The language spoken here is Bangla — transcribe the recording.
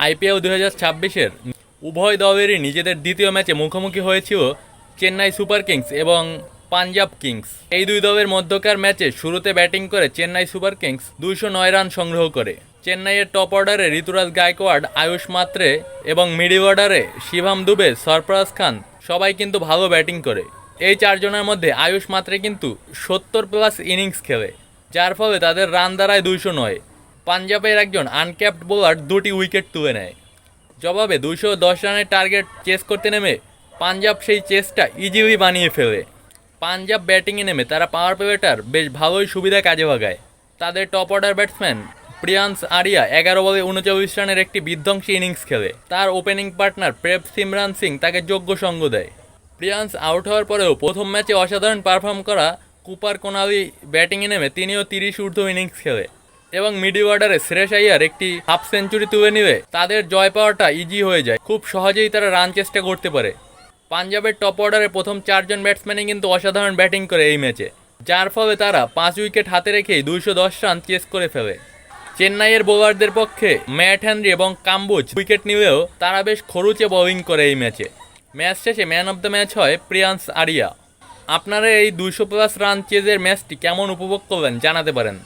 আইপিএল 2026-এর উভয় দলেরই নিজেদের দ্বিতীয় ম্যাচে মুখোমুখি হয়েছিল চেন্নাই সুপার কিংস এবং পাঞ্জাব কিংস। এই দুই দলের মধ্যকার ম্যাচে শুরুতে ব্যাটিং করে চেন্নাই সুপার কিংস 209 রান সংগ্রহ করে। চেন্নাইয়ের টপ অর্ডারে ঋতুরাজ গায়কোয়াড়, আয়ুষ মাত্রে এবং মিডল অর্ডারে শিভাম দুবে, সরফরাজ খান সবাই কিন্তু ভালো ব্যাটিং করে। এই চারজনের মধ্যে আয়ুষ মাত্রে কিন্তু 70+ ইনিংস খেলে, যার ফলে তাদের রান দাঁড়ায় 209। পাঞ্জাবের একজন আনক্যাপড বোলার 2টি উইকেট তুলে নেয়। জবাবে 210 রানের টার্গেট চেস করতে নেমে পাঞ্জাব সেই চেসটা ইজিলি বানিয়ে ফেলে। পাঞ্জাব ব্যাটিংয়ে নেমে তারা পাওয়ার প্লেটার বেশ ভালোই সুবিধা কাজে লাগায়। তাদের top order batsman Priyansh Arya 11 বলে 39 রানের একটি বিধ্বংসী ইনিংস খেলে। তার opening partner Prabhsimran Singh তাকে যোগ্য সঙ্গ দেয়। প্রিয়ান্স আউট হওয়ার পরেও প্রথম ম্যাচে অসাধারণ পারফর্ম করা কুপার কোনালি ব্যাটিংয়ে নেমে তিনিও 30 ঊর্ধ্ব ইনিংস খেলে এবং মিডল অর্ডারে শ্রেয়স আইয়ার একটি হাফ সেঞ্চুরি তুলে নিলে তাদের জয় পাওয়াটা ইজি হয়ে যায়। খুব সহজেই তারা রান চেষ্টা করতে পারে। পাঞ্জাবের টপ অর্ডারে প্রথম 4 জন ব্যাটসম্যানই কিন্তু অসাধারণ ব্যাটিং করে এই ম্যাচে, যার ফলে তারা 5 উইকেট হাতে রেখেই 210 রান চেস করে ফেলে। চেন্নাইয়ের বোলারদের পক্ষে ম্যাট হেনরি এবং কাম্বোজ উইকেট নিলেও তারা বেশ খরুচে বোলিং করে এই ম্যাচে। ম্যাচ শেষে ম্যান অব দ্য ম্যাচ হয় প্রিয়ান্স আরিয়া। আপনারা এই 200+ রান চেজের ম্যাচটি কেমন উপভোগ করলেন জানাতে পারেন।